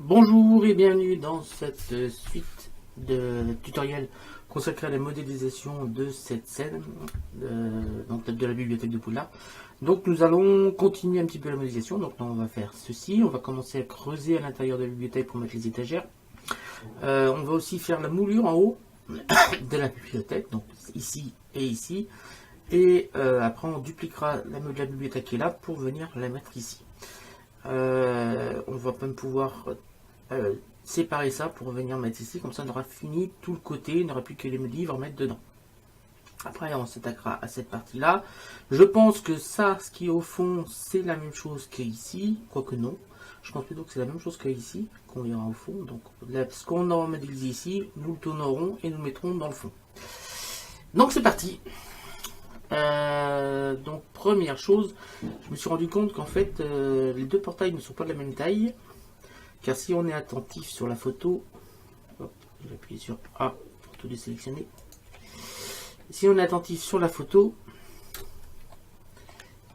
Bonjour et bienvenue dans cette suite de tutoriels consacrés à la modélisation de cette scène de la bibliothèque de Poudlard. Donc nous allons continuer un petit peu la modélisation. Donc là on va faire ceci, on va commencer à creuser à l'intérieur de la bibliothèque pour mettre les étagères. On va aussi faire la moulure en haut de la bibliothèque, donc ici et ici. Et après on dupliquera la bibliothèque qui est là pour venir la mettre ici. On va même pouvoir séparer ça pour venir mettre ici, comme ça on aura fini tout le côté, il n'y aura plus que les livres à mettre dedans. Après on s'attaquera à cette partie là. Je pense que ça, ce qui est au fond, c'est la même chose qu'ici, quoique non. Je pense plutôt que c'est la même chose qu'ici, qu'on verra au fond. Donc là, ce qu'on aura modélisé ici, nous le tournerons et nous le mettrons dans le fond. Donc c'est parti. Donc première chose, je me suis rendu compte qu'en fait les deux portails ne sont pas de la même taille. Car si on est attentif sur la photo, je vais appuyer sur A pour tout désélectionner. Si on est attentif sur la photo,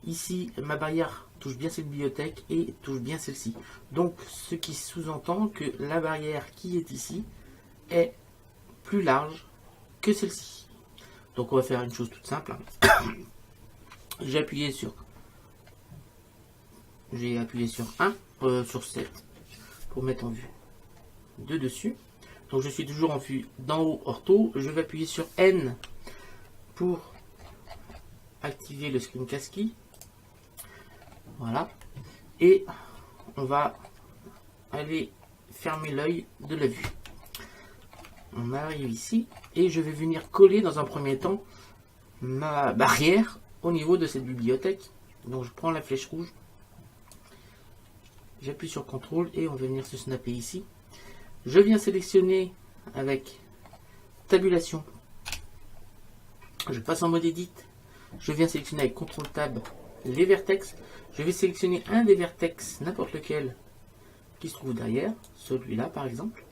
ici ma barrière touche bien cette bibliothèque et touche bien celle-ci. Donc ce qui sous-entend que la barrière qui est ici est plus large que celle-ci. Donc on va faire une chose toute simple. J'ai appuyé sur 1, sur 7. Pour mettre en vue de dessus. Donc je suis toujours en vue d'en haut ortho. Je vais appuyer sur N pour activer le screencast-key. Voilà. Et on va aller fermer l'œil de la vue. On arrive ici et je vais venir coller dans un premier temps ma barrière au niveau de cette bibliothèque. Donc je prends la flèche rouge. J'appuie sur CTRL et on va venir se snapper ici. Je viens sélectionner avec tabulation. Je passe en mode edit. Je viens sélectionner avec CTRL Tab les vertex. Je vais sélectionner un des vertex, n'importe lequel, qui se trouve derrière. Celui-là par exemple.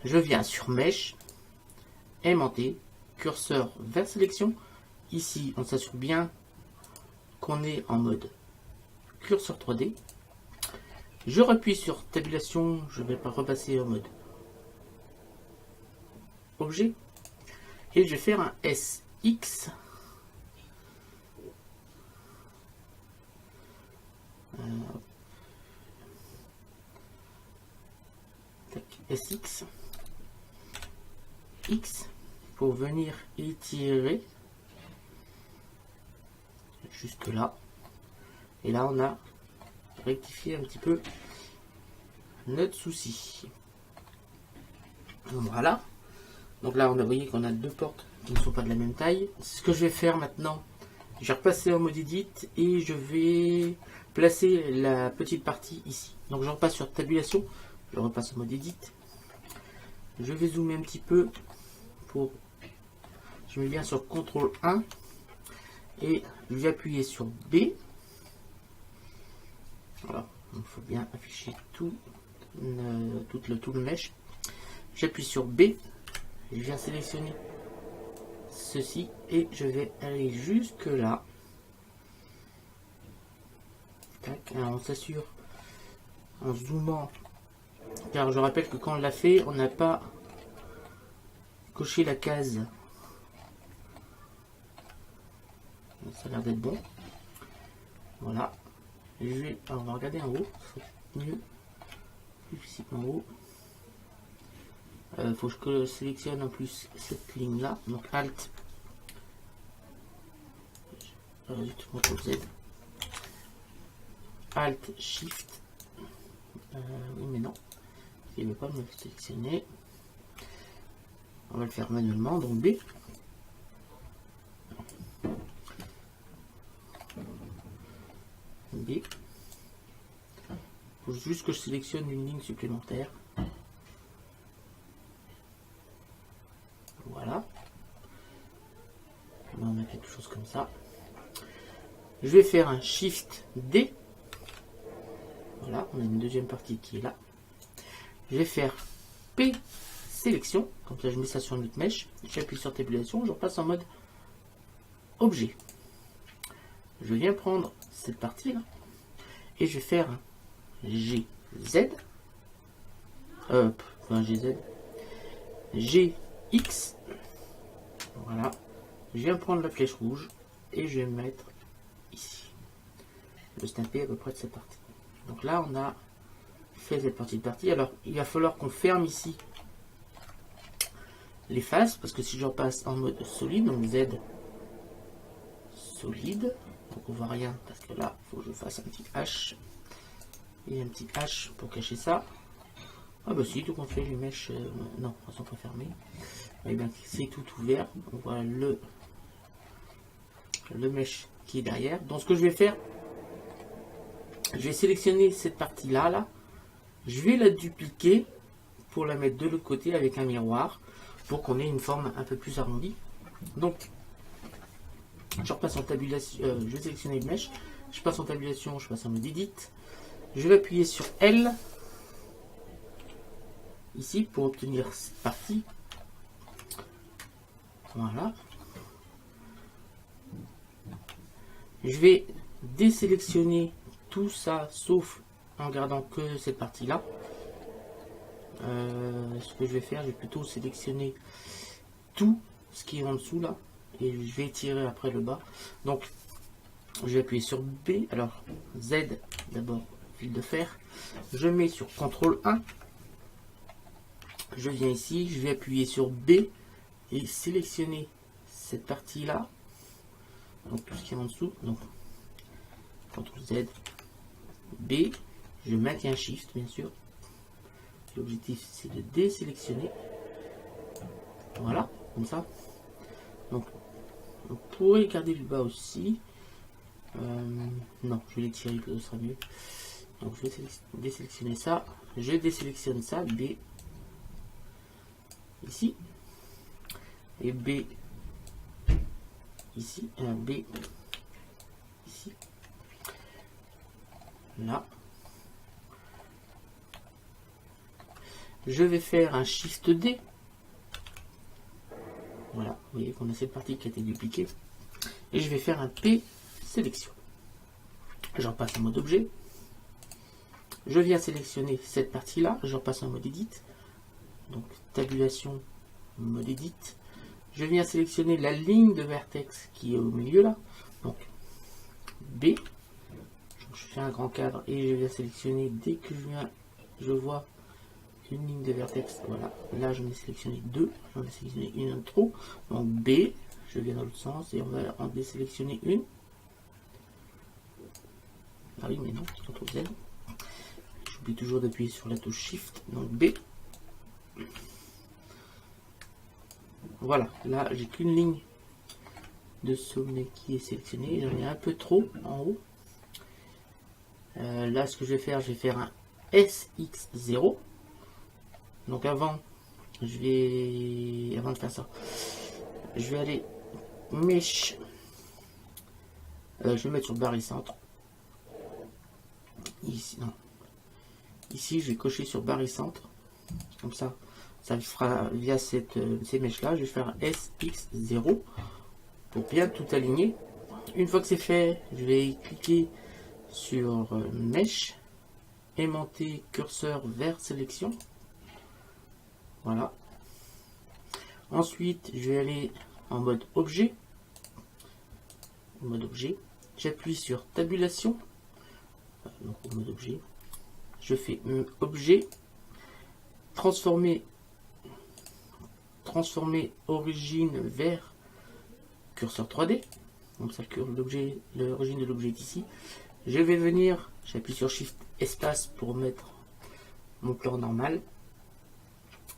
Je viens sur Mèche, aimanté, curseur vers sélection. Ici, on s'assure bien qu'on est en mode curseur 3D. Je rappuie sur tabulation, je vais pas repasser en mode objet. Et je vais faire un SX. SX. X pour venir étirer jusque là. Et là on a rectifier un petit peu notre souci. Voilà. Donc là, on a voyé qu'on a deux portes qui ne sont pas de la même taille. Ce que je vais faire maintenant, je vais repasser en mode edit et je vais placer la petite partie ici. Donc je repasse sur tabulation, je repasse en mode edit. Je vais zoomer un petit peu pour. Je mets bien sur CTRL 1 et je vais appuyer sur B. Voilà. Il faut bien afficher tout le mesh. J'appuie sur B, je viens sélectionner ceci et je vais aller jusque là. Tac. Alors on s'assure en zoomant, car je rappelle que quand on l'a fait, on n'a pas coché la case. Ça a l'air d'être bon. Voilà. On va regarder en haut, mieux, plus en haut. Faut que je sélectionne en plus cette ligne là, donc Alt, Z, Alt Shift, oui mais non, il ne veut pas me sélectionner. On va le faire manuellement, donc B. B. Il faut juste que je sélectionne une ligne supplémentaire. Voilà. On a quelque chose comme ça. Je vais faire un Shift D. Voilà, on a une deuxième partie qui est là. Je vais faire P sélection. Comme ça, je mets ça sur une autre mèche. J'appuie sur tabulation. Je repasse en mode objet. Je viens prendre cette partie là et je vais faire un GZ. GZ, GX. Voilà. Je viens prendre la flèche rouge et je vais me mettre ici. Le snapper à peu près de cette partie. Donc là, on a fait cette partie de partie. Alors, il va falloir qu'on ferme ici les faces, parce que si je repasse en mode solide, donc Z solide, donc on voit rien, parce que là, il faut que je fasse un petit H. Et un petit H pour cacher ça. Ah bah si, tout compte fait, les mèches, non, elles sont pas fermées. Et bien, c'est tout ouvert. On voit le mèche qui est derrière. Donc ce que je vais faire, je vais sélectionner cette partie là, je vais la dupliquer pour la mettre de l'autre côté avec un miroir pour qu'on ait une forme un peu plus arrondie. Donc je repasse en tabulation, je vais sélectionner une mèche, je passe en tabulation, je passe en mode edit, je vais appuyer sur L ici pour obtenir cette partie. Voilà. Je vais désélectionner tout ça sauf en gardant que cette partie là. Ce que je vais faire, je vais plutôt sélectionner tout ce qui est en dessous là et je vais tirer après le bas. Donc je vais appuyer sur B. Alors Z d'abord, fil de fer, je mets sur CTRL 1, je viens ici, je vais appuyer sur B et sélectionner cette partie là, donc tout ce qui est en dessous. Donc CTRL Z, B, je maintiens Shift bien sûr. L'objectif c'est de désélectionner. Voilà, comme ça. Donc on pourrait garder le bas aussi. Non, je vais les tirer, ce sera mieux. Donc je vais désélectionner ça. Je désélectionne ça, B ici. Et B ici. B ici. Là. Je vais faire un Shift D. Voilà, vous voyez qu'on a cette partie qui a été dupliquée. Et je vais faire un P sélection. J'en passe en mode objet. Je viens sélectionner cette partie-là. Je repasse en mode edit. Donc tabulation, mode edit. Je viens sélectionner la ligne de vertex qui est au milieu là. Donc B. Je fais un grand cadre et je viens sélectionner dès que je vois une ligne de vertex. Voilà, là j'en ai sélectionné deux, j'en ai sélectionné une en trop. Donc B, je viens dans l'autre sens et on va en désélectionner une. Ah oui, mais non, CTRL Z. J'oublie toujours d'appuyer sur la touche Shift. Donc B. Voilà, là j'ai qu'une ligne de sommet qui est sélectionnée. J'en ai un peu trop en haut. Là, ce que je vais faire un SX0. Donc avant de faire ça, je vais aller Mesh. Je vais mettre sur barycentre. Ici, non. Ici, je vais cocher sur barycentre. Comme ça, ça fera via ces mèches là. Je vais faire un SX0 pour bien tout aligner. Une fois que c'est fait, je vais cliquer sur mèche, aimanter curseur vers sélection. Voilà. Ensuite, je vais aller en mode objet. J'appuie sur tabulation. Donc, en mode objet. Je fais objet, transformer origine vers curseur 3D. Donc ça, l'origine de l'objet est ici. Je vais venir, j'appuie sur Shift espace pour mettre mon plan normal.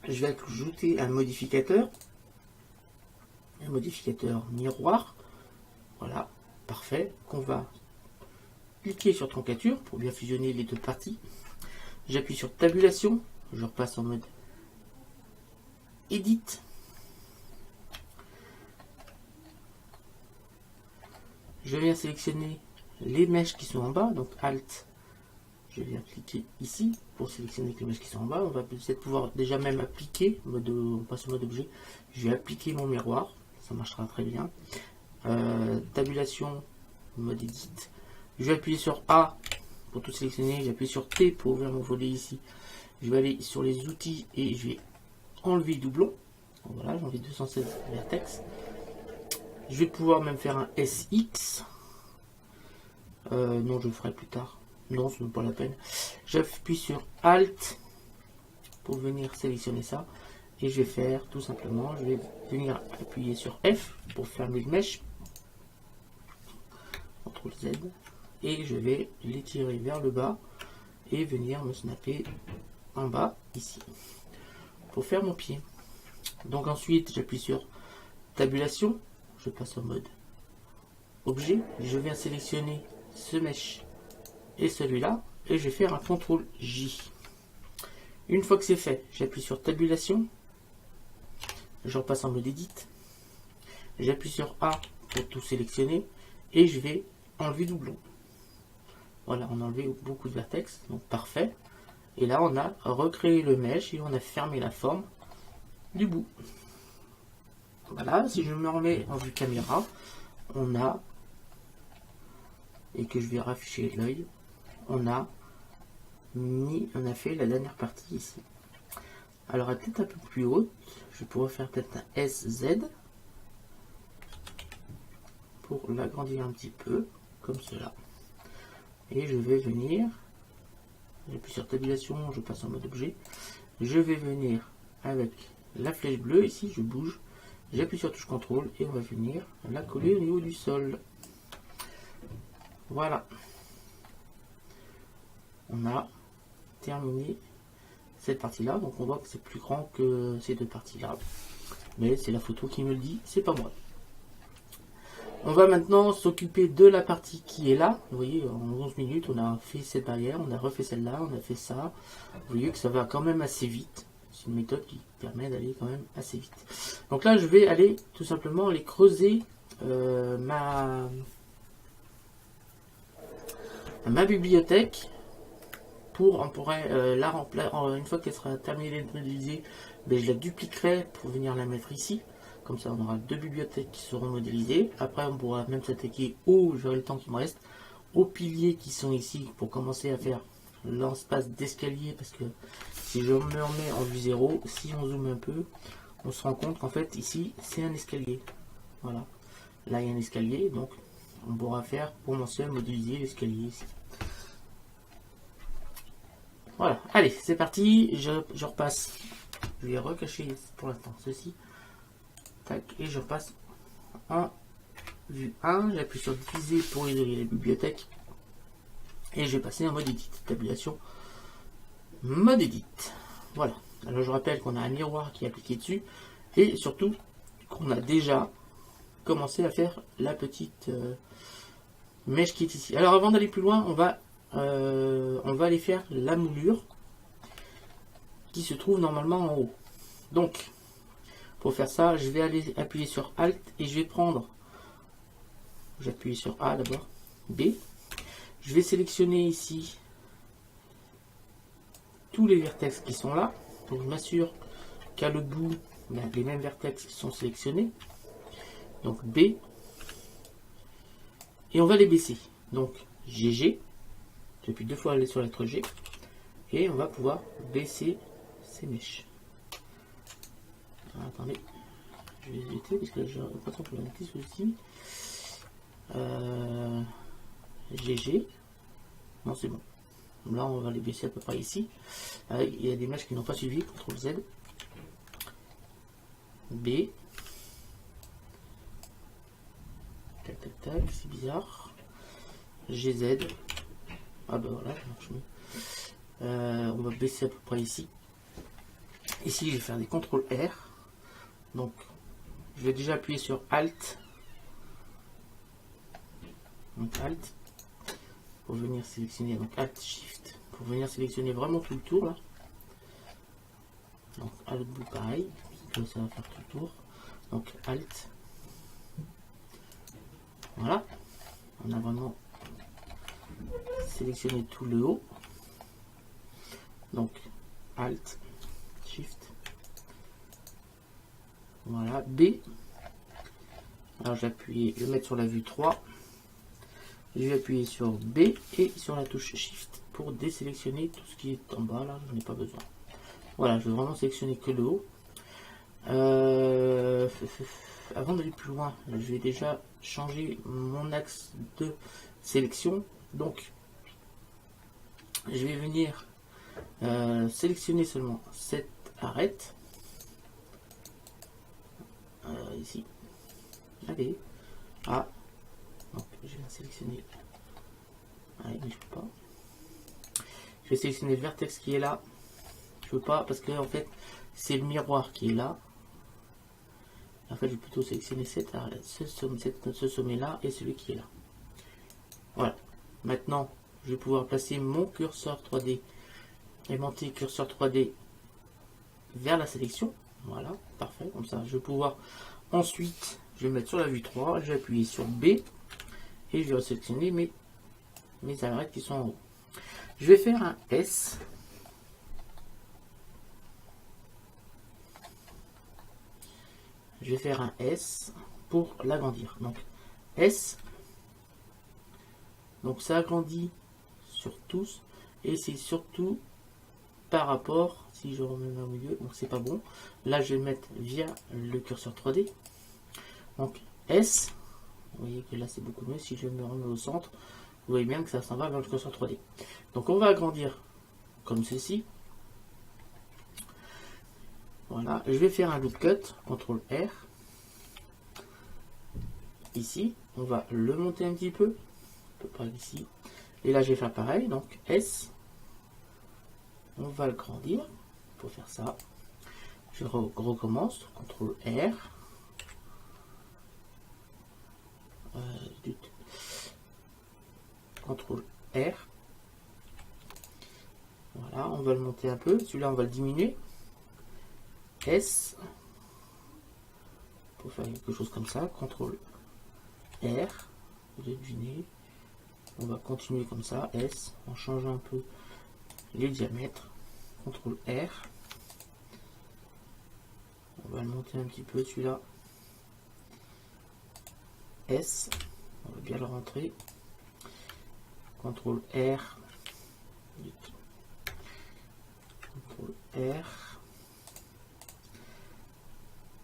Je vais ajouter un modificateur miroir. Voilà, parfait. Qu'on va cliquer sur troncature pour bien fusionner les deux parties. J'appuie sur tabulation, je repasse en mode edit. Je viens sélectionner les mèches qui sont en bas, donc Alt. Je viens cliquer ici pour sélectionner les mèches qui sont en bas. On va peut-être pouvoir déjà même appliquer, on passe au mode objet. Je vais appliquer mon miroir, ça marchera très bien. Tabulation, mode edit. Je vais appuyer sur A pour tout sélectionner, j'appuie sur T pour ouvrir mon volet ici. Je vais aller sur les outils et je vais enlever doublon. Voilà, j'ai enlevé 216 vertex. Je vais pouvoir même faire un SX. Non, je le ferai plus tard. Non, ce n'est pas la peine. J'appuie sur Alt pour venir sélectionner ça. Et je vais faire tout simplement, je vais venir appuyer sur F pour fermer le mesh. CTRL Z. Et je vais l'étirer vers le bas et venir me snapper en bas ici pour faire mon pied. Donc ensuite j'appuie sur tabulation, je passe en mode objet, je viens sélectionner ce mesh et celui-là et je vais faire un CTRL J. Une fois que c'est fait, j'appuie sur tabulation, je repasse en mode edit, j'appuie sur A pour tout sélectionner et je vais enlever doublon. Voilà, on a enlevé beaucoup de vertex, donc parfait. Et là, on a recréé le mesh et on a fermé la forme du bout. Voilà, si je me remets en vue caméra, on a, et que je vais rafficher l'œil, on a fait la dernière partie ici. Alors, elle est peut-être un peu plus haute. Je pourrais faire peut-être un SZ pour l'agrandir un petit peu, comme cela. Et je vais venir, j'appuie sur tabulation, je passe en mode objet, je vais venir avec la flèche bleue, ici je bouge, j'appuie sur touche CTRL et on va venir la coller au niveau du sol. Voilà. On a terminé cette partie-là, donc on voit que c'est plus grand que ces deux parties-là. Mais c'est la photo qui me le dit, c'est pas moi. On va maintenant s'occuper de la partie qui est là. Vous voyez, en 11 minutes, on a fait cette barrière, on a refait celle-là, on a fait ça. Vous voyez que ça va quand même assez vite. C'est une méthode qui permet d'aller quand même assez vite. Donc là, je vais aller tout simplement aller creuser ma bibliothèque. On pourrait la remplacer, une fois qu'elle sera terminée d'être modélisée, ben, je la dupliquerai pour venir la mettre ici. Comme ça, on aura deux bibliothèques qui seront modélisées. Après, on pourra même s'attaquer j'aurai le temps qui me reste, aux piliers qui sont ici pour commencer à faire l'espace d'escalier. Parce que si je me remets en vue 0, si on zoome un peu, on se rend compte qu'en fait, ici, c'est un escalier. Voilà. Là, il y a un escalier. Donc, on pourra faire, pour commencer à modéliser l'escalier ici. Voilà. Allez, c'est parti. Je repasse. Je vais recacher pour l'instant ceci. Tac, et je repasse en vue 1, j'appuie sur diviser pour isoler les bibliothèques et je vais passer en mode edit, tabulation, mode edit. Voilà, alors je rappelle qu'on a un miroir qui est appliqué dessus et surtout qu'on a déjà commencé à faire la petite mèche qui est ici. Alors avant d'aller plus loin, on va aller faire la moulure qui se trouve normalement en haut. Donc pour faire ça, je vais aller appuyer sur Alt et je vais prendre, j'appuie sur A d'abord, B, je vais sélectionner ici tous les vertex qui sont là, donc je m'assure qu'à le bout, les mêmes vertex sont sélectionnés, donc B, et on va les baisser, donc GG, j'appuie deux fois sur la lettre G, et on va pouvoir baisser ces mèches. Attendez, je vais éviter parce que j'ai l'impression qu'il y a un petit souci. GG. Non, c'est bon. Là, on va les baisser à peu près ici. Il y a des mèches qui n'ont pas suivi. CTRL Z. B. Tac, tac, tac. C'est bizarre. GZ. Ah ben voilà, ça marche mieux. On va baisser à peu près ici. Ici, je vais faire des CTRL R. Donc, je vais déjà appuyer sur Alt. Donc Alt. Pour venir sélectionner. Donc Alt Shift. Pour venir sélectionner vraiment tout le tour là. Donc à l'autre bout pareil. Ça va faire tout le tour. Donc Alt. Voilà. On a vraiment sélectionné tout le haut. Donc Alt Shift. Voilà, B. Alors j'appuie, je vais mettre sur la vue 3. Je vais appuyer sur B et sur la touche Shift pour désélectionner tout ce qui est en bas. Là, je n'ai pas besoin. Voilà, je vais vraiment sélectionner que le haut. Avant d'aller plus loin, je vais déjà changer mon axe de sélection. Donc, je vais venir sélectionner seulement cette arête. Ici. Allez. Ah. Donc, je vais sélectionner. Allez, mais je peux pas. Je vais sélectionner le vertex qui est là. Je peux pas parce que en fait, c'est le miroir qui est là. En fait, je vais plutôt sélectionner ce sommet-là et celui qui est là. Voilà. Maintenant, je vais pouvoir placer mon curseur 3D, aimanté curseur 3D vers la sélection. Voilà, parfait. Comme ça, je vais pouvoir ensuite, je vais mettre sur la vue 3, je vais appuyer sur B et je vais sélectionner mes arêtes qui sont en haut. Je vais faire un S. Je vais faire un S pour l'agrandir. Donc S. Donc ça agrandit sur tous. Et c'est surtout par rapport, si je remets au milieu, donc c'est pas bon. Là je vais le mettre via le curseur 3D. Donc S. Vous voyez que là c'est beaucoup mieux. Si je me remets au centre, vous voyez bien que ça s'en va vers le curseur 3D. Donc on va agrandir comme ceci. Voilà, je vais faire un loop cut, CTRL R. Ici, on va le monter un petit peu, à peu près ici. Et là, je vais faire pareil, donc S. On va le grandir pour faire ça. Je recommence, CTRL R. CTRL R. Voilà, on va le monter un peu. Celui-là, on va le diminuer. S. Pour faire quelque chose comme ça, CTRL R, vous devinez, on va continuer comme ça, S, en changeant un peu les diamètres, CTRL R, on va le monter un petit peu celui-là, S, on va bien le rentrer, CTRL R, CTRL R,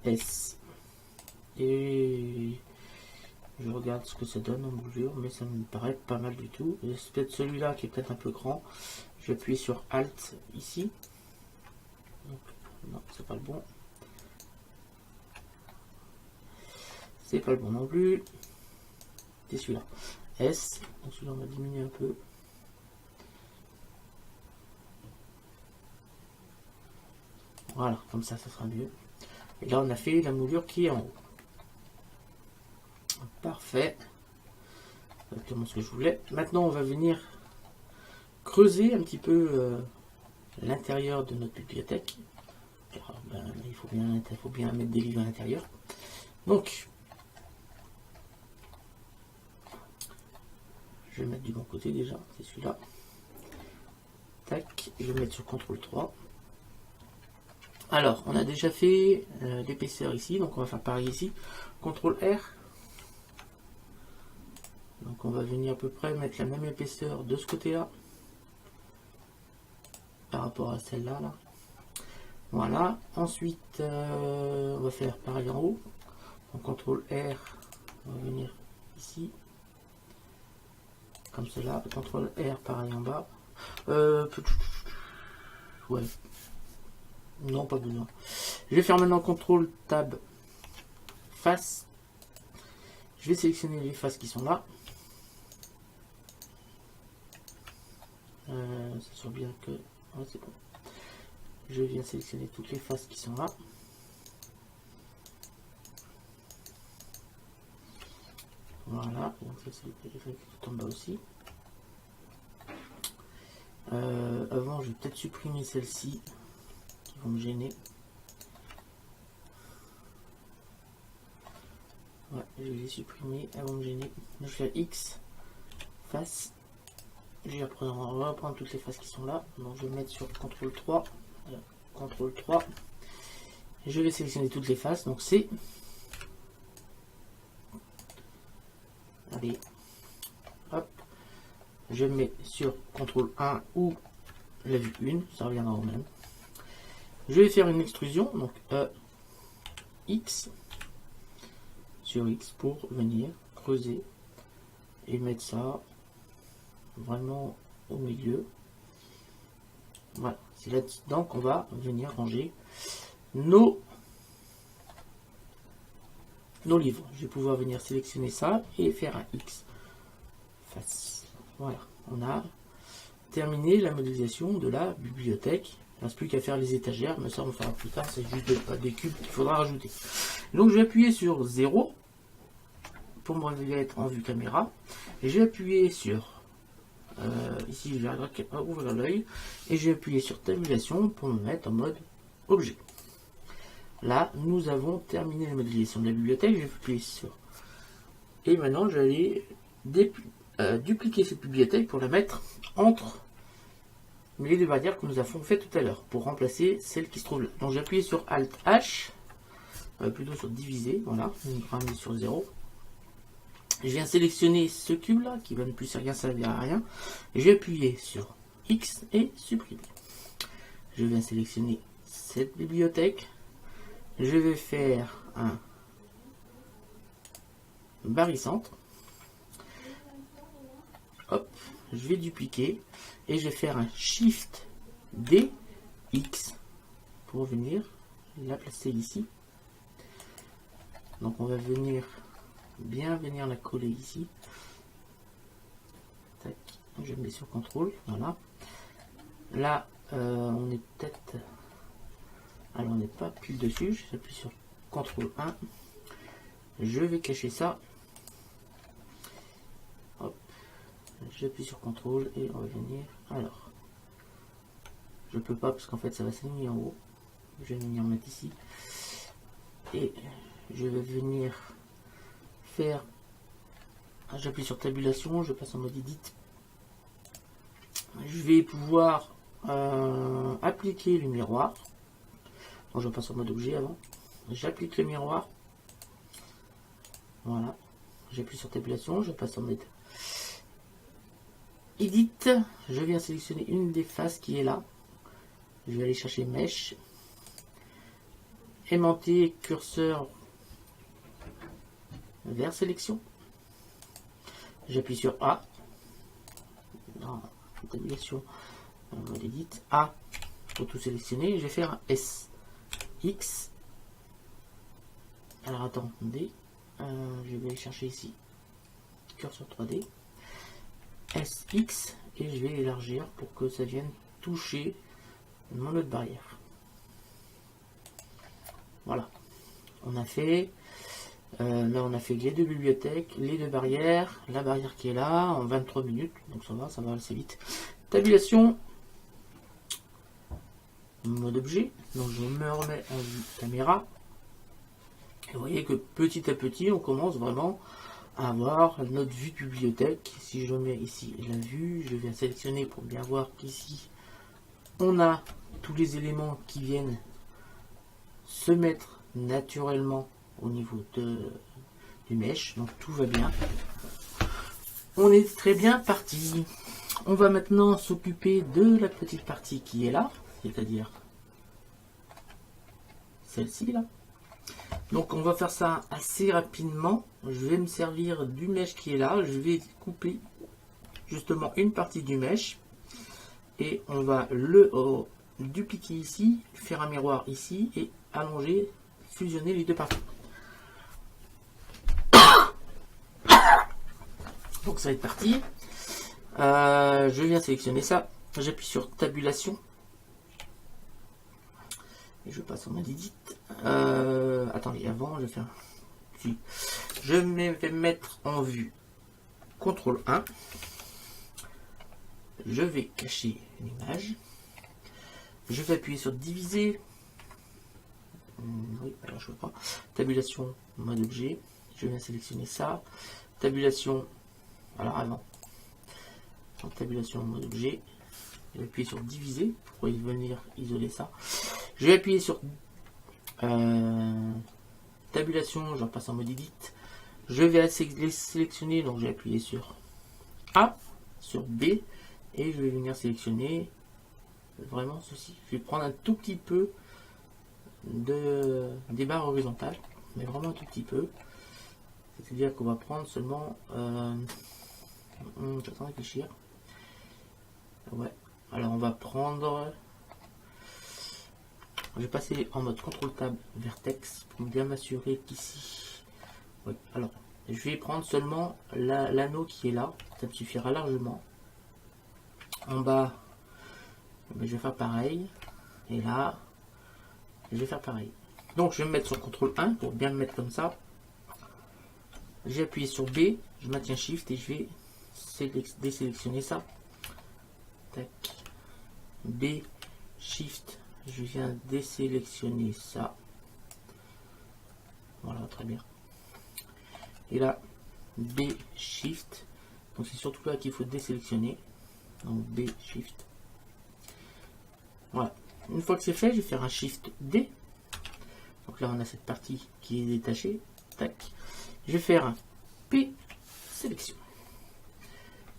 S, et je regarde ce que ça donne en bouture, mais ça me paraît pas mal du tout. C'est peut-être celui-là qui est peut-être un peu grand. Je vais appuyer sur Alt ici. Donc, non, c'est pas le bon. C'est pas le bon non plus. C'est celui-là. S. Donc celui-là, on va diminuer un peu. Voilà, comme ça sera mieux. Et là, on a fait la moulure qui est en haut. Parfait. Exactement ce que je voulais. Maintenant, on va venir creuser un petit peu l'intérieur de notre bibliothèque. Car il faut bien mettre des livres à l'intérieur. Donc, je vais mettre du bon côté déjà. C'est celui-là. Tac. Je vais mettre sur CTRL 3. Alors, on a déjà fait l'épaisseur ici. Donc, on va faire pareil ici. CTRL R. Donc on va venir à peu près mettre la même épaisseur de ce côté-là par rapport à celle-là. Là. Voilà. Ensuite, on va faire pareil en haut. Donc CTRL R, on va venir ici. Comme cela. CTRL R, pareil en bas. Ouais. Non, pas besoin. Je vais faire maintenant CTRL Tab face. Je vais sélectionner les faces qui sont là. C'est sûr bien que ouais, c'est bon. Je viens sélectionner toutes les faces qui sont là. Voilà, donc ça c'est tout en bas aussi. Avant, je vais peut-être supprimer celles-ci qui vont me gêner. Ouais, je vais les supprimer, elles vont me gêner. Je vais faire X, face. Je vais reprendre toutes les faces qui sont là. Donc je vais mettre sur CTRL 3. CTRL 3. Je vais sélectionner toutes les faces. Donc c'est. Allez. Hop. je mets sur CTRL 1 ou la vue 1, ça reviendra au même. Je vais faire une extrusion, donc X sur X pour venir creuser et mettre ça vraiment au milieu. Voilà, c'est là-dedans qu'on va venir ranger nos livres. Je vais pouvoir venir sélectionner ça et faire un X. Face. Voilà, on a terminé la modélisation de la bibliothèque. Il ne reste plus qu'à faire les étagères, mais ça on le fera plus tard, c'est juste des cubes qu'il faudra rajouter. Donc je vais appuyer sur 0 pour me mettre en vue caméra. Et je vais appuyer sur ici je vais ouvrir l'œil et je vais appuyer sur tabulation pour me mettre en mode objet. Là nous avons terminé la modélisation de la bibliothèque. Je vais appuyer sur et maintenant je vais dupliquer cette bibliothèque pour la mettre entre les deux barrières que nous avons fait tout à l'heure pour remplacer celle qui se trouve là. Donc j'ai appuyé sur Alt H, plutôt sur diviser, voilà, je vais ramener sur 0. Je viens sélectionner ce cube là qui va ne plus servir à rien et je vais appuyer sur X et supprimer. Je viens sélectionner cette bibliothèque, je vais faire un barycentre. Hop, je vais dupliquer et je vais faire un Shift D X pour venir la placer ici. Donc on va venir la coller ici. Tac, je mets sur contrôle, voilà. Là on est peut-être, alors on n'est pas pile dessus, j'appuie sur CTRL 1, je vais cacher ça. J'appuie sur CTRL et on va venir. Alors, je peux pas parce qu'en fait ça va s'aligner en haut. Je vais venir mettre ici et je vais venir faire. J'appuie sur tabulation, je passe en mode edit. Je vais pouvoir appliquer le miroir. Donc je passe en mode objet avant. J'applique le miroir. Voilà. J'appuie sur tabulation, je passe en mode Edit, je viens sélectionner une des faces qui est là. Je vais aller chercher Mèche, aimanter curseur vers sélection. J'appuie sur A. Dans la tabulation, mode Edit, A pour tout sélectionner. Je vais faire un S, X. Alors attendez, je vais aller chercher ici curseur 3D. SX et je vais élargir pour que ça vienne toucher mon autre barrière. Voilà, on a fait là on a fait les deux bibliothèques, les deux barrières, la barrière qui est là en 23 minutes, donc ça va assez vite. Tabulation mode objet, donc je me remets en vue caméra et vous voyez que petit à petit on commence vraiment avoir notre vue de bibliothèque. Si je mets ici la vue, je viens sélectionner pour bien voir qu'ici on a tous les éléments qui viennent se mettre naturellement au niveau du mesh, donc tout va bien. On est très bien parti. On va maintenant s'occuper de la petite partie qui est là, c'est-à-dire celle-ci là. Donc on va faire ça assez rapidement. Je vais me servir du mesh qui est là. Je vais couper justement une partie du mesh. Et on va le dupliquer ici, faire un miroir ici et allonger, fusionner les deux parties. Donc ça va être parti. Je viens sélectionner ça. J'appuie sur tabulation. Et je passe en mode edit. Attendez, avant, je vais faire. Je vais mettre en vue CTRL 1. Je vais cacher l'image. Je vais appuyer sur diviser. Oui, alors je ne veux pas. Tabulation, mode objet. Je viens sélectionner ça. Tabulation. Alors avant. Donc, tabulation, mode objet. Je vais appuyer sur diviser pour venir isoler ça. Je vais appuyer sur tabulation, je repasse en mode edit. Je vais les sélectionner, donc j'ai appuyé sur A, sur B et je vais venir sélectionner vraiment ceci. Je vais prendre un tout petit peu des barres horizontales, mais vraiment un tout petit peu. C'est-à-dire qu'on va prendre seulement... j'attends à réfléchir. Ouais. Alors on va prendre... Je vais passer en mode contrôle tab vertex pour bien m'assurer qu'ici... Oui. Alors, je vais prendre seulement l'anneau qui est là. Ça me suffira largement. En bas, je vais faire pareil. Et là, je vais faire pareil. Donc je vais me mettre sur CTRL 1 pour bien me mettre comme ça. J'ai appuyé sur B, je maintiens Shift et je vais désélectionner ça. Tac. B, Shift, je viens désélectionner ça. Voilà, très bien. Et là, B, Shift. Donc c'est surtout là qu'il faut désélectionner. Donc B, Shift. Voilà. Une fois que c'est fait, je vais faire un Shift D. Donc là, on a cette partie qui est détachée. Tac. Je vais faire un P sélection.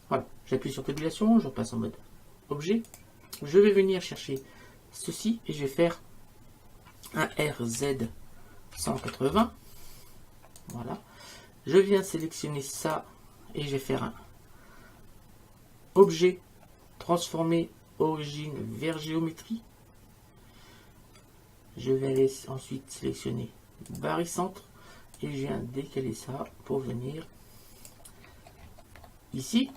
Voilà. J'appuie sur tabulation, je repasse en mode objet. Je vais venir chercher ceci et je vais faire un RZ 180. Voilà. Je viens sélectionner ça et je vais faire un objet transformer origine vers géométrie. Je vais ensuite sélectionner barycentre et je viens décaler ça pour venir ici.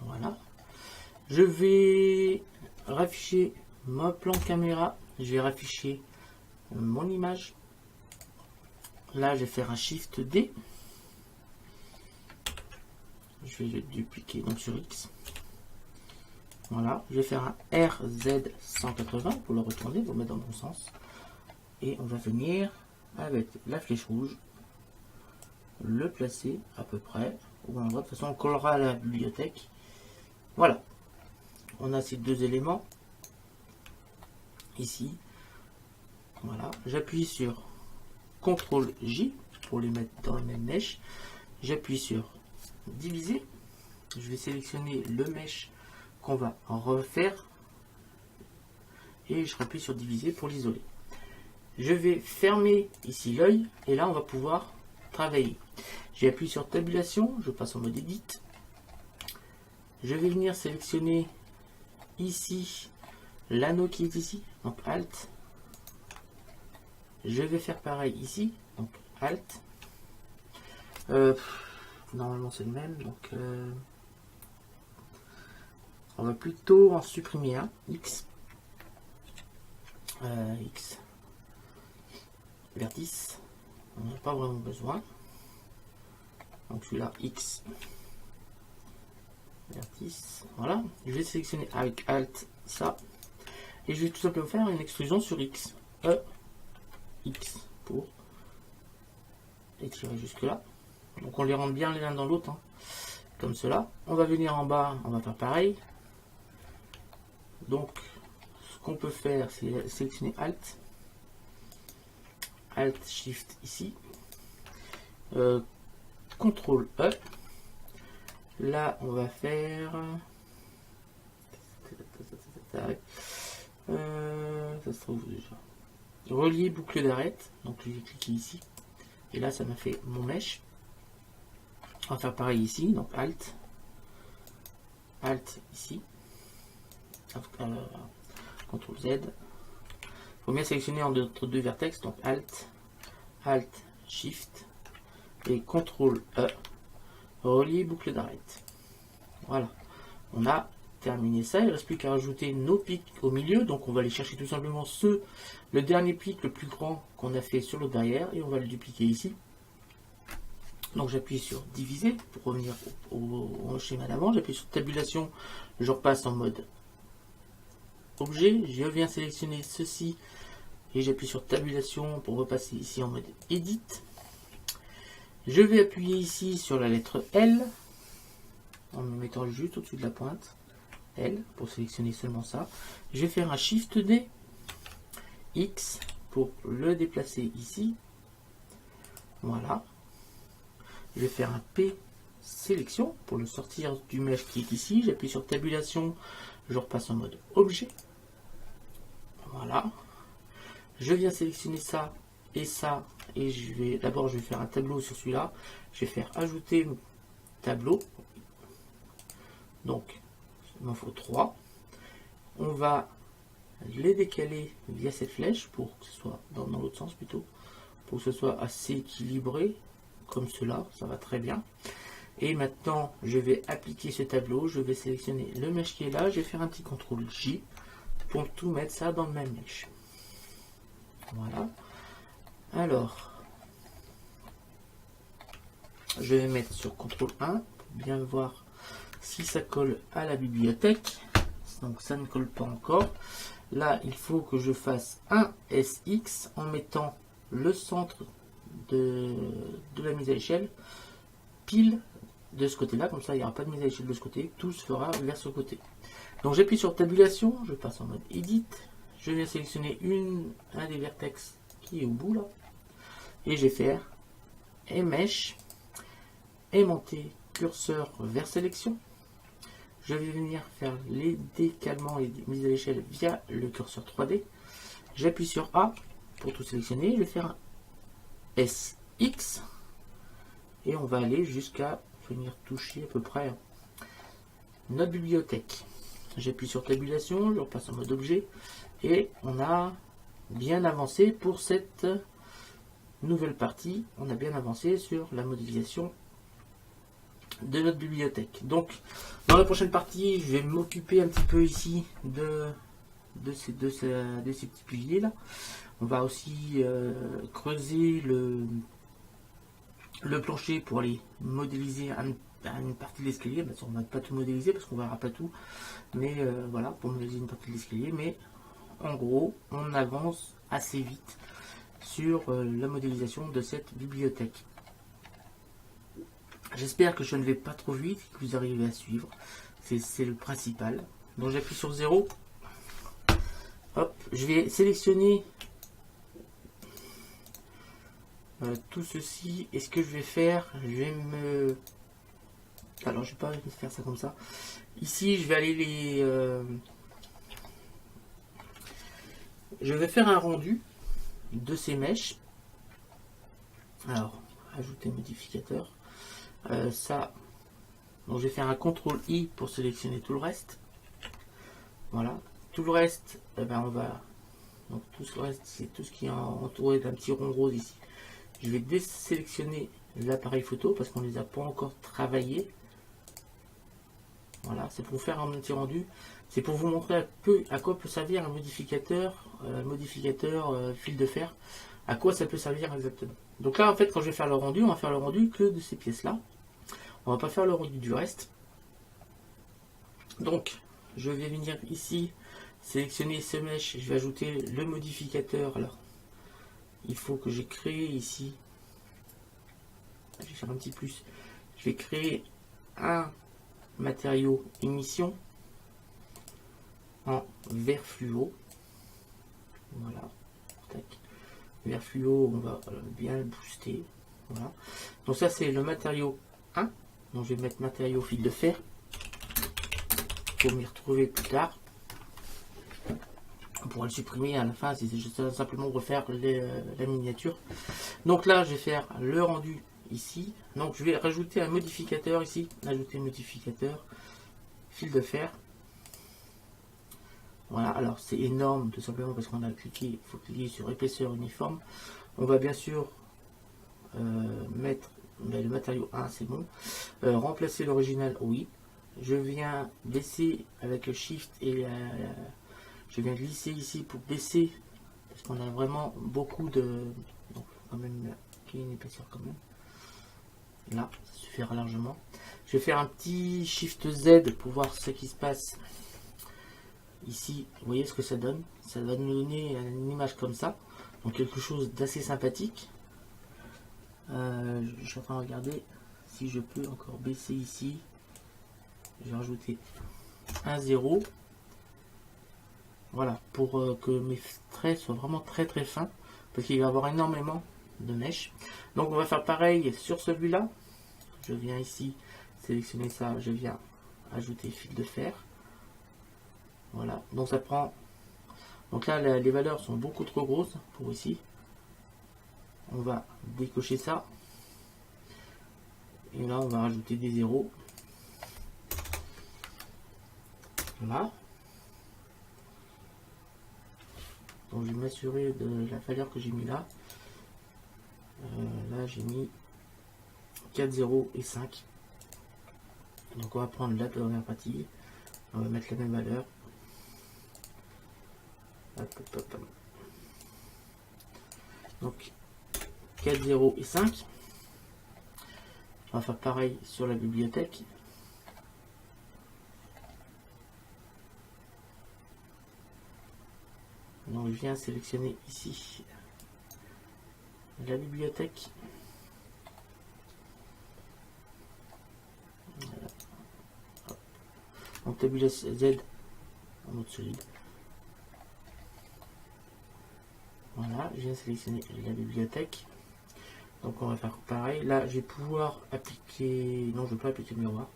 Voilà. Je vais rafficher mon plan caméra. Je vais rafficher mon image. Là, je vais faire un Shift D. Je vais le dupliquer donc sur X. Voilà, je vais faire un RZ 180 pour le retourner, pour le mettre dans le bon sens. Et on va venir avec la flèche rouge, le placer à peu près où on va. De toute façon, on collera à la bibliothèque. Voilà, on a ces deux éléments ici. Voilà, j'appuie sur CTRL J pour les mettre dans la même mèche. J'appuie sur diviser. Je vais sélectionner le mèche qu'on va refaire et je rappuie sur diviser pour l'isoler. Je vais fermer ici l'œil et là on va pouvoir travailler. J'appuie sur tabulation, je passe en mode edit. Je vais venir sélectionner ici l'anneau qui est ici, donc Alt. Je vais faire pareil ici, donc Alt. Normalement c'est le même, donc on va plutôt en supprimer un, X. X. Vertice. On n'a pas vraiment besoin. Donc celui-là, X. Vertice. Voilà. Je vais sélectionner avec Alt ça. Et je vais tout simplement faire une extrusion sur X. X pour étirer jusque là. Donc on les rentre bien l'un dans l'autre. Hein, comme cela. On va venir en bas, on va faire pareil. Donc, ce qu'on peut faire, c'est sélectionner Alt. Alt Shift ici. CTRL E. Là, on va faire... ça se trouve déjà. Relier boucle d'arête. Donc, je vais cliquer ici. Et là, ça m'a fait mon mèche. On va faire pareil ici. Donc, Alt. Alt ici. CTRL Z. Il faut bien sélectionner entre deux vertex, donc Alt, Alt, Shift et CTRL E. Relier boucle d'arête. Voilà. On a terminé ça. Il ne reste plus qu'à rajouter nos pics au milieu. Donc on va aller chercher tout simplement le dernier pic le plus grand qu'on a fait sur le derrière et on va le dupliquer ici. Donc j'appuie sur diviser pour revenir au schéma d'avant. J'appuie sur tabulation. Je repasse en mode objet, je viens sélectionner ceci et j'appuie sur tabulation pour repasser ici en mode edit. Je vais appuyer ici sur la lettre L en me mettant juste au-dessus de la pointe L pour sélectionner seulement ça. Je vais faire un Shift D, X pour le déplacer ici. Voilà. je vais faire un P sélection pour le sortir du mesh qui est ici. J'appuie sur tabulation, je repasse en mode objet. Voilà. Je viens sélectionner ça, et d'abord je vais faire un tableau sur celui-là. Je vais faire ajouter tableau. Donc, il m'en faut 3. On va les décaler via cette flèche pour que ce soit dans l'autre sens plutôt, pour que ce soit assez équilibré, comme cela, ça va très bien. Et maintenant, je vais appliquer ce tableau, je vais sélectionner le mesh qui est là, je vais faire un petit CTRL J pour tout mettre ça dans le même mesh. Voilà. Alors, je vais mettre sur CTRL 1 pour bien voir si ça colle à la bibliothèque. Donc ça ne colle pas encore. Là, il faut que je fasse un SX en mettant le centre de la mise à échelle pile de ce côté-là. Comme ça, il n'y aura pas de mise à échelle de ce côté. Tout se fera vers ce côté. Donc j'appuie sur tabulation. Je passe en mode Edit. Je viens sélectionner un des vertex qui est au bout là. Et je vais faire Mesh, aimanter curseur vers sélection. Je vais venir faire les décalements et mises à l'échelle via le curseur 3D. J'appuie sur A pour tout sélectionner. Je vais faire un SX. Et on va aller jusqu'à venir toucher à peu près notre bibliothèque. J'appuie sur tabulation, je repasse en mode objet. Et on a bien avancé pour cette nouvelle partie. On a bien avancé sur la modélisation de notre bibliothèque. Donc dans la prochaine partie, je vais m'occuper un petit peu ici de ces petits piliers là. On va aussi creuser le plancher pour aller modéliser une partie de l'escalier. On ne va pas tout modéliser parce qu'on ne verra pas tout, mais voilà, pour modéliser une partie de l'escalier. Mais en gros, on avance assez vite sur la modélisation de cette bibliothèque. J'espère que je ne vais pas trop vite et que vous arrivez à suivre. C'est le principal. Donc j'appuie sur 0. Hop, je vais sélectionner tout ceci. Et ce que je vais faire, alors je vais pas faire ça comme ça. Ici, je vais aller je vais faire un rendu de ces mèches. Alors, ajouter modificateur. Ça, donc je vais faire un CTRL I pour sélectionner tout le reste. Voilà, tout le reste, donc tout le reste, c'est tout ce qui est entouré d'un petit rond rose ici. Je vais désélectionner l'appareil photo parce qu'on ne les a pas encore travaillés. Voilà, c'est pour faire un petit rendu. C'est pour vous montrer à quoi peut servir un modificateur, fil de fer. À quoi ça peut servir exactement. Donc là, en fait, quand je vais faire le rendu, on va faire le rendu que de ces pièces-là. On va pas faire le rendu du reste. Donc, je vais venir ici, sélectionner ce mesh, je vais ajouter le modificateur. Alors, il faut que j'ai créé ici, je vais faire un petit plus, je vais créer un matériau émission en vert fluo. Voilà, tac. Vert fluo, on va bien le booster. Voilà. Donc ça c'est le matériau 1. Donc je vais mettre matériau fil de fer pour m'y retrouver plus tard. On pourra le supprimer à la fin, c'est juste simplement refaire la miniature. Donc là je vais faire le rendu ici. Donc je vais rajouter un modificateur ici, ajouter modificateur fil de fer. Voilà, alors c'est énorme tout simplement parce qu'on a cliqué, il faut cliquer sur épaisseur uniforme. On va bien sûr mettre le matériau 1, c'est bon. Remplacer l'original, oui. Je viens baisser avec le shift et je viens glisser ici pour baisser parce qu'on a vraiment beaucoup de. Donc quand même qu'il y ait une épaisseur quand même. Là, ça suffira largement. Je vais faire un petit shift Z pour voir ce qui se passe. Ici, vous voyez ce que ça donne. Ça va nous donner une image comme ça. Donc quelque chose d'assez sympathique. Je suis en train de regarder si je peux encore baisser ici. Je vais rajouter un 0. Voilà, pour que mes traits soient vraiment très très fins. Parce qu'il va y avoir énormément de mèches. Donc on va faire pareil sur celui-là. je viens ici sélectionner ça, je viens ajouter fil de fer. Voilà, donc ça prend. Donc là, les valeurs sont beaucoup trop grosses pour ici. On va décocher ça. Et là, on va rajouter des zéros. Voilà. Donc je vais m'assurer de la valeur que j'ai mis là. Là, j'ai mis 4, 0 et 5. Donc on va prendre la première partie. On va mettre la même valeur. Hop, hop, hop, hop. Donc 4, 0 et 5. On va faire pareil sur la bibliothèque. Donc je viens sélectionner ici la bibliothèque. Voilà. Donc tabula Z en mode solide. Voilà, je viens sélectionner la bibliothèque. Donc on va faire pareil. Là, je vais pouvoir appliquer. Non, je ne veux pas appliquer le miroir.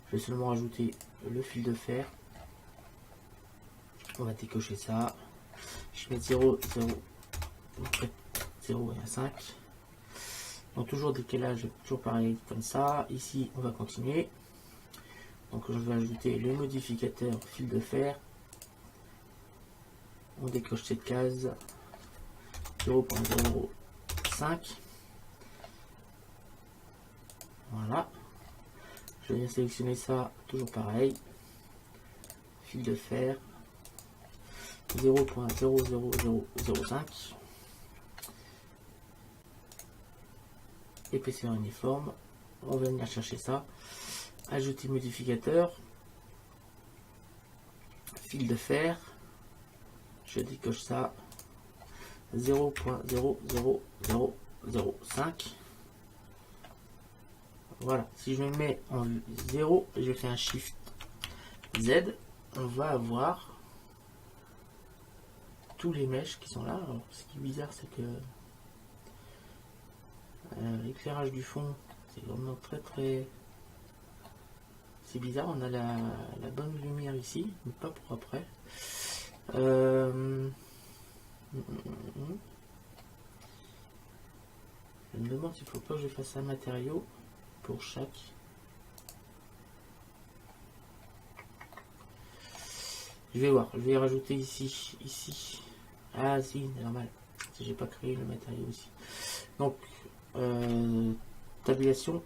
Je vais seulement rajouter le fil de fer. On va décocher ça. Je vais mettre 0, 0, 0 et 5. Donc toujours décalage, toujours pareil comme ça. Ici, on va continuer. Donc je vais ajouter le modificateur fil de fer. On décoche cette case. 0.05. Voilà. Je viens sélectionner ça, toujours pareil. Fil de fer. 0.00005. Épaisseur uniforme. On va venir chercher ça. Ajouter modificateur. Fil de fer. Je décoche ça. 0.00005. Voilà, si je me mets en 0, je fais un Shift Z, on va avoir tous les mèches qui sont là. Alors, ce qui est bizarre, c'est que l'éclairage du fond, c'est vraiment très c'est bizarre. On a la bonne lumière ici, mais pas pour après. Je me demande s'il ne faut pas que je fasse un matériau pour chaque. Je vais voir, je vais rajouter ici. Ah si, c'est normal. Si j'ai pas créé le matériau ici. Donc, tabulation.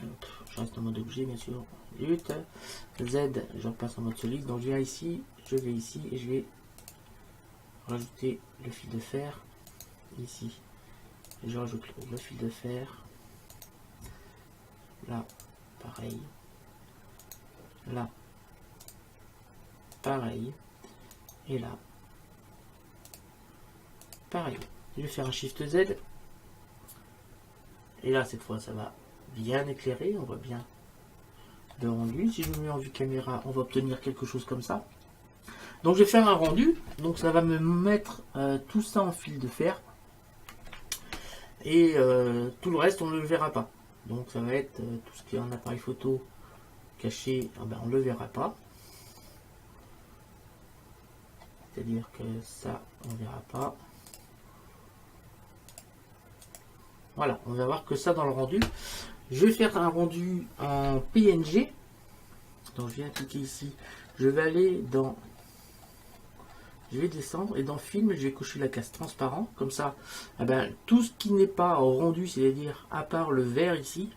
Je reste en mode objet, bien sûr. Lutte. Z, je repasse en mode solide. Donc je viens ici, je vais ici et je vais rajouter le fil de fer ici. Je rajoute le fil de fer. Là, pareil. Là, pareil. Et là, pareil. Je vais faire un Shift Z. Et là, cette fois, ça va bien éclairer. On voit bien le rendu. Si je me mets en vue caméra, on va obtenir quelque chose comme ça. Donc, je vais faire un rendu. Donc, ça va me mettre tout ça en fil de fer. Et tout le reste, on ne le verra pas. Donc, ça va être tout ce qui est en appareil photo caché. Ah ben, on ne le verra pas. C'est-à-dire que ça, on ne verra pas. Voilà, on va voir que ça dans le rendu. Je vais faire un rendu en PNG. Donc je viens cliquer ici. Je vais aller dans... Je vais descendre et dans film, je vais cocher la case transparent. Comme ça, eh ben, tout ce qui n'est pas rendu, c'est-à-dire à part le vert ici,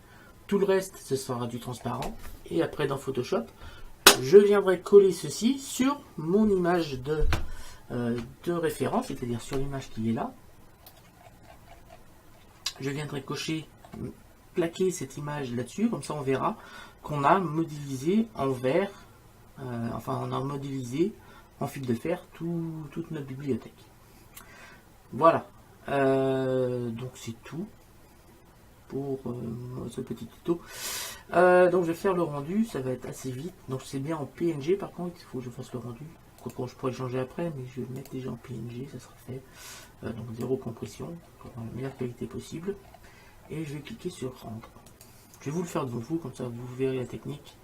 tout le reste, ce sera du transparent. Et après dans Photoshop, je viendrai coller ceci sur mon image de référence, c'est-à-dire sur l'image qui est là. Je viendrai cocher, plaquer cette image là-dessus, comme ça on verra qu'on a modélisé en vert, enfin on a modélisé en fil de fer toute notre bibliothèque. Voilà, donc c'est tout pour ce petit tuto. Donc je vais faire le rendu, ça va être assez vite, donc c'est bien en PNG par contre, il faut que je fasse le rendu. Quand je pourrais le changer après, mais je vais le mettre déjà en PNG, ça sera fait. Donc zéro compression, pour avoir la meilleure qualité possible. Et je vais cliquer sur rendre. Je vais vous le faire devant vous, comme ça vous verrez la technique.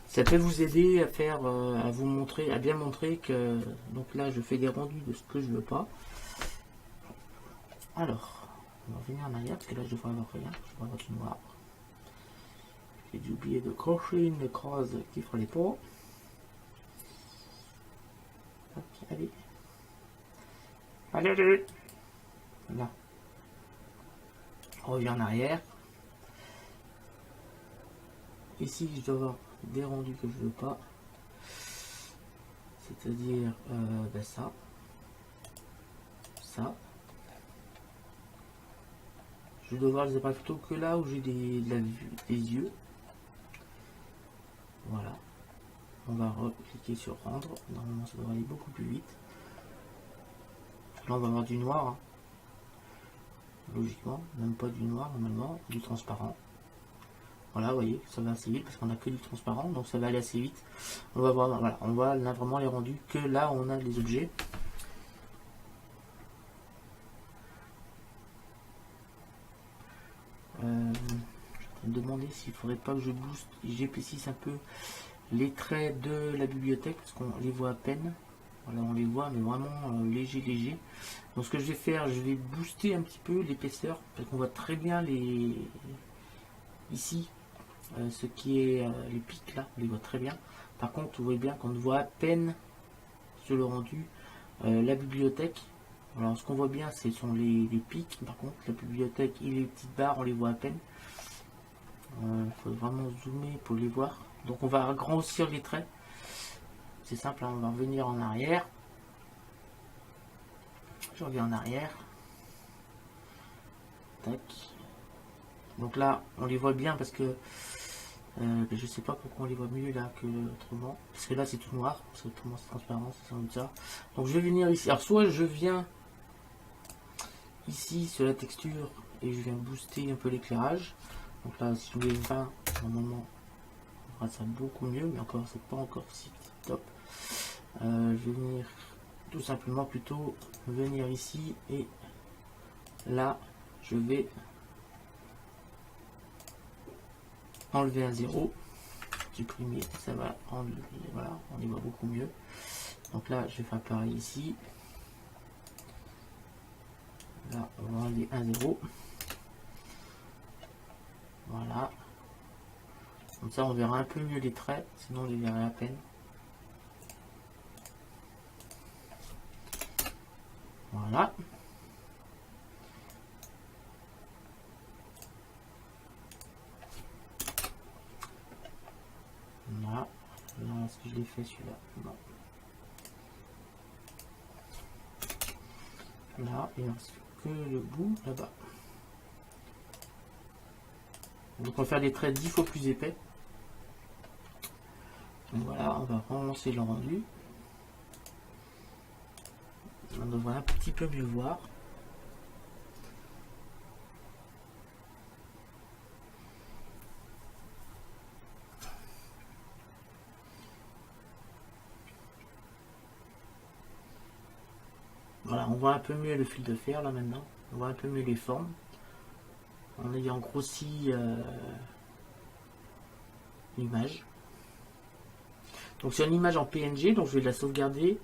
Ça peut vous aider à faire, à vous montrer, à bien montrer que, donc là je fais des rendus de ce que je veux pas. Alors, on va revenir en arrière, parce que là je devrais avoir rien, je devrais avoir du noir. J'ai oublié de crocher une croise qui fera les pots. Allez. Allez, allez. Là. On revient en arrière. Ici, je dois avoir des rendus que je veux pas. C'est-à-dire ben ça. Ça. Je dois voir les appareils photo que là où j'ai de la vue, des yeux. Voilà. On va cliquer sur rendre. Normalement, ça devrait aller beaucoup plus vite. Là, on va avoir du noir. Hein. Logiquement, même pas du noir normalement, du transparent. Voilà, vous voyez, ça va assez vite parce qu'on a que du transparent, donc ça va aller assez vite. On va voir, voilà, on voit là vraiment les rendus que là on a les objets. Je vais me demander s'il faudrait pas que je booste, j'épaississe un peu les traits de la bibliothèque parce qu'on les voit à peine. Voilà, on les voit, mais vraiment léger. Donc ce que je vais faire, je vais booster un petit peu l'épaisseur parce qu'on voit très bien les ici. Ce qui est les pics là, on les voit très bien. Par contre, vous voyez bien qu'on voit à peine sur le rendu la bibliothèque. Alors, ce qu'on voit bien, ce sont les pics. Par contre, la bibliothèque et les petites barres, on les voit à peine. Il faut vraiment zoomer pour les voir. Donc, on va grossir les traits. C'est simple, hein, on va revenir en arrière. Je reviens en arrière. Tac. Donc là, on les voit bien parce que je sais pas pourquoi on les voit mieux là que autrement. Parce que là c'est tout noir, parce que autrement c'est transparent, c'est comme ça. Donc je vais venir ici. Alors soit je viens ici sur la texture et je viens booster un peu l'éclairage. Donc là si je mets 20, normalement on fera ça beaucoup mieux, mais encore c'est pas encore si top. Je vais venir tout simplement plutôt venir ici et là je vais enlever un 0, supprimer, ça va enlever, voilà, on y voit beaucoup mieux. Donc là, je vais faire pareil ici. Là, on va enlever un 0. Voilà. Comme ça, on verra un peu mieux les traits, sinon on les verrait à peine. Voilà. Là, est-ce que je l'ai fait celui-là? Non. Là, il ne reste que le bout là-bas. Donc on va faire des traits 10 fois plus épais. Donc voilà, on va relancer le rendu. On devrait un petit peu mieux voir. Voilà, on voit un peu mieux le fil de fer là maintenant. On voit un peu mieux les formes. En ayant grossi l'image. Donc c'est une image en PNG, donc je vais la sauvegarder.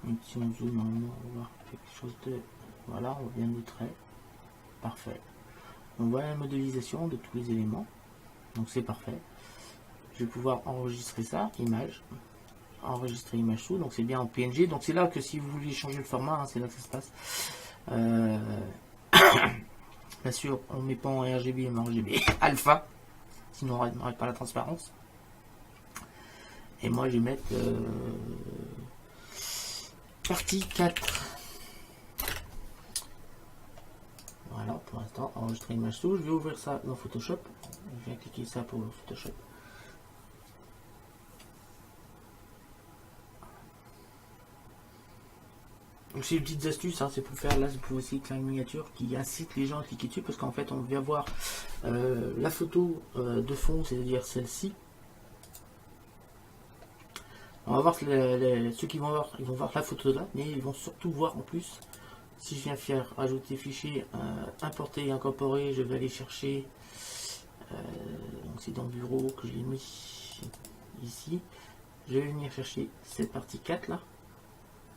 Donc si on zoome, on va voir quelque chose de... Voilà, on voit bien le trait. Parfait. On voit la modélisation de tous les éléments. Donc c'est parfait. Je vais pouvoir enregistrer ça, image. Enregistrer image sous, donc c'est bien en PNG. Donc c'est là que si vous voulez changer le format, hein, c'est là que ça se passe. Bien sûr, on ne met pas en RGB, mais en RGB alpha. Sinon on n'aurait pas la transparence. Et moi je vais mettre partie 4. Voilà, pour l'instant, enregistrer image sous. Je vais ouvrir ça dans Photoshop. Je vais cliquer ça pour Photoshop. Donc c'est une petite astuce, hein, c'est pour faire, là, c'est pour essayer de faire une miniature qui incite les gens à cliquer dessus, parce qu'en fait, on vient voir la photo de fond, c'est-à-dire celle-ci. On va voir ceux qui vont voir, ils vont voir la photo là, mais ils vont surtout voir en plus, si je viens faire ajouter fichier, importer et incorporer, je vais aller chercher, donc c'est dans le bureau que je l'ai mis ici, je vais venir chercher cette partie 4 là,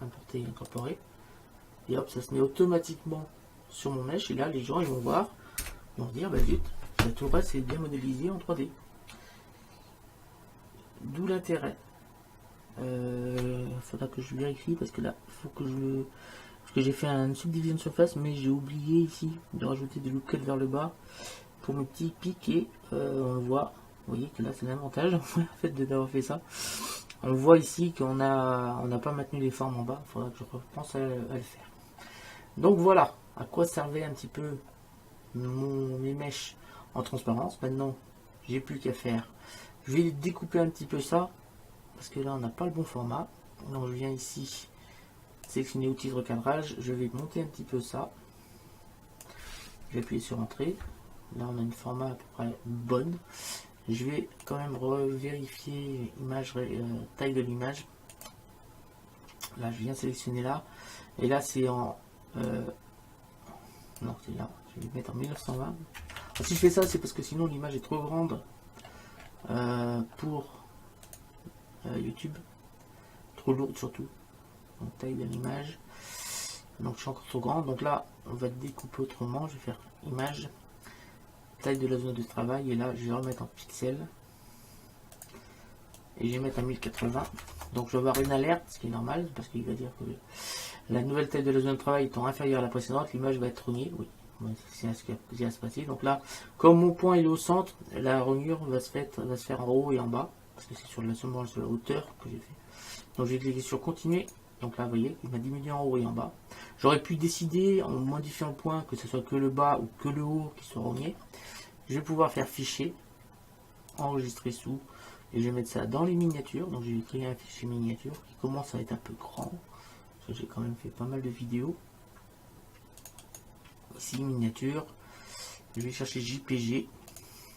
importer et incorporer. Et hop, ça se met automatiquement sur mon mesh. Et là, les gens, ils vont voir, ils vont se dire, bah zut, la tourelle, c'est bien modélisé en 3D. D'où l'intérêt. Faudra que je vérifie, parce que là, il faut que je... Parce que j'ai fait une subdivision de surface, mais j'ai oublié ici de rajouter des lookouts vers le bas pour mes petits pics. Et on voit, vous voyez que là, c'est l'avantage, en fait, d'avoir fait ça. On voit ici qu'on n'a pas maintenu les formes en bas. Il faudra que je repense à le faire. Donc voilà à quoi servait un petit peu mes mèches en transparence. Maintenant, j'ai plus qu'à faire. Je vais découper un petit peu ça parce que là, on n'a pas le bon format. Donc je viens ici sélectionner outils de recadrage. Je vais monter un petit peu ça. Je vais appuyer sur entrée. Là, on a une format à peu près bonne. Je vais quand même vérifier image, taille de l'image. Là, je viens sélectionner là. Et là, c'est en... non, c'est là. Je vais le mettre en 1920. Alors, si je fais ça, c'est parce que sinon l'image est trop grande pour YouTube. Trop lourde surtout. Donc, taille de l'image. Donc, je suis encore trop grand. Donc là, on va découper autrement. Je vais faire image. Taille de la zone de travail. Et là, je vais remettre en pixels. Et je vais mettre en 1080. Donc, je vais avoir une alerte, ce qui est normal, parce qu'il va dire que la nouvelle taille de la zone de travail étant inférieure à la précédente, l'image va être rognée. Oui, c'est ce qui va se passer. Donc là, comme mon point est au centre, la rognure va se faire en haut et en bas, parce que c'est seulement sur la hauteur que j'ai fait. Donc je vais cliquer sur continuer. Donc là, vous voyez, il m'a diminué en haut et en bas. J'aurais pu décider, en modifiant le point, que ce soit que le bas ou que le haut qui soit rogné. Je vais pouvoir faire fichier, enregistrer sous, et je vais mettre ça dans les miniatures. Donc je vais créer un fichier miniature qui commence à être un peu grand. J'ai quand même fait pas mal de vidéos. Ici, miniature. Je vais chercher JPG.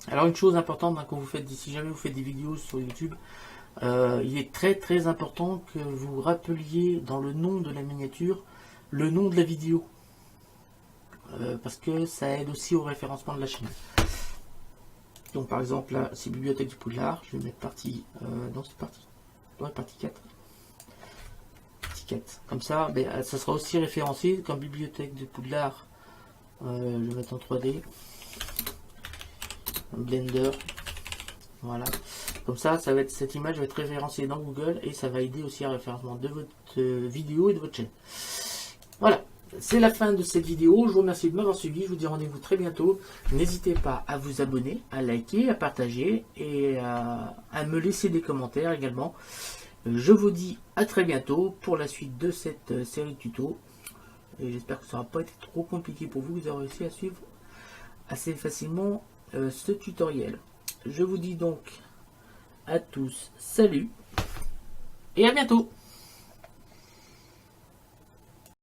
Alors, une chose importante hein, quand vous faites, si jamais vous faites des vidéos sur YouTube, il est très important que vous rappeliez dans le nom de la miniature le nom de la vidéo. Parce que ça aide aussi au référencement de la chaîne. Donc, par exemple, là, c'est Bibliothèque du Poudlard. Je vais mettre partie. Non, c'est partie. Ouais, partie 4. Comme ça, ben, ça sera aussi référencé comme Bibliothèque de Poudlard. Je vais mettre en 3D. Blender. Voilà. Comme ça, cette image va être référencée dans Google et ça va aider aussi à référencement de votre vidéo et de votre chaîne. Voilà. C'est la fin de cette vidéo. Je vous remercie de m'avoir suivi. Je vous dis rendez-vous très bientôt. N'hésitez pas à vous abonner, à liker, à partager et à me laisser des commentaires également. Je vous dis à très bientôt pour la suite de cette série de tutos. Et j'espère que ça n'aura pas été trop compliqué pour vous. Vous aurez réussi à suivre assez facilement ce tutoriel. Je vous dis donc à tous salut et à bientôt.